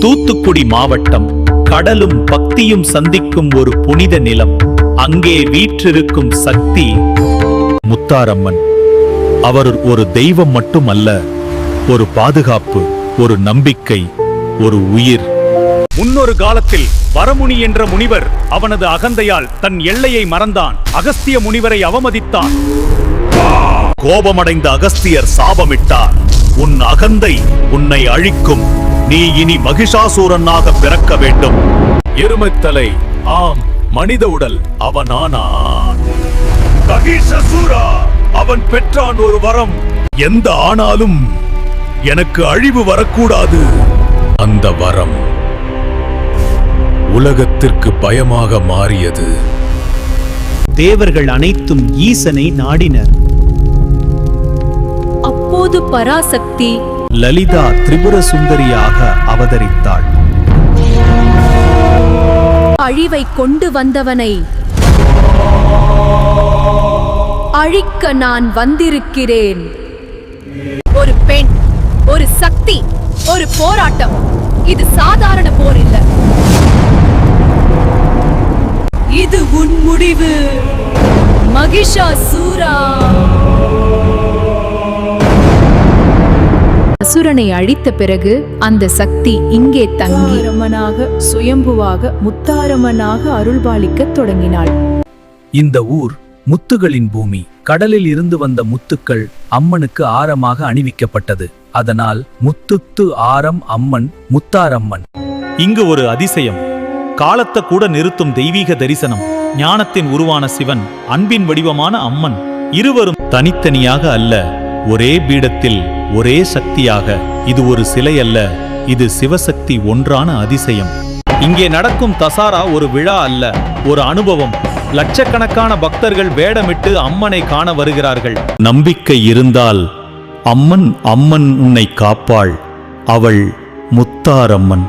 தூத்துக்குடி மாவட்டம். கடலும் பக்தியும் சந்திக்கும் ஒரு புனித நிலம். அங்கே வீற்றிருக்கும் சக்தி முத்தாரம்மன். அவர் ஒரு தெய்வம் மட்டுமல்ல, ஒரு பாதுகாப்பு, ஒரு நம்பிக்கை, ஒரு உயிர். முன்னொரு காலத்தில் வரமுனி என்ற முனிவர் அவனது அகந்தையால் தன் எல்லையை மறந்தான். அகஸ்திய முனிவரை அவமதித்தான். கோபமடைந்த அகஸ்தியர் சாபமிட்டார், உன் அகந்தை உன்னை அழிக்கும். நீ இனி மகிஷாசூரனாக பிறக்க வேண்டும். எருமைத்தலை, ஆம், மனித உடல் அவனானான். மகிஷாசூரா, அவன் பெற்றான் ஒரு வரம். எந்த ஆனாலும் எனக்கு அழிவு வரக்கூடாது. அந்த வரம் உலகத்திற்கு பயமாக மாறியது. தேவர்கள் அனைத்தும் ஈசனை நாடினர். அப்போது பராசக்தி லலிதா திரிபுர சுந்தரியாக அவதரித்தாள். அழிவை கொண்டு வந்தவனை அழிக்க நான் வந்திருக்கிறேன். ஒரு பெண், ஒரு சக்தி, ஒரு போராட்டம். இது சாதாரண போர் இல்ல. இது உன் முடிவு, மகிஷாசூரா. அசுரனை அழித்த பிறகு அந்த சக்தி இங்கே தங்கி முத்தாரம்மனாக, சுயம்புவாக, முத்தாரம்மனாக அருள்பாலிக்க தொடங்கினாள். இந்த ஊர் முத்துகளின் பூமி. கடலில் இருந்து வந்த முத்துக்கள் அம்மனுக்கு ஆரமாக அணிவிக்கப்பட்டது. அதனால் முத்துத்து ஆரம் அம்மன், முத்தாரம்மன். இங்கு ஒரு அதிசயம், காலத்தை கூட நிறுத்தும் தெய்வீக தரிசனம். ஞானத்தின் உருவான சிவன், அன்பின் வடிவமான அம்மன், இருவரும் தனித்தனியாக அல்ல, ஒரே பீடத்தில் ஒரே சக்தியாக. இது ஒரு சிலை அல்ல, இது சிவசக்தி ஒன்றான அதிசயம். இங்கே நடக்கும் தசாரா ஒரு விழா அல்ல, ஒரு அனுபவம். லட்சக்கணக்கான பக்தர்கள் வேடமிட்டு அம்மனை காண வருகிறார்கள். நம்பிக்கை இருந்தால் அம்மன் உன்னை காப்பாள். அவள் முத்தாரம்மன்.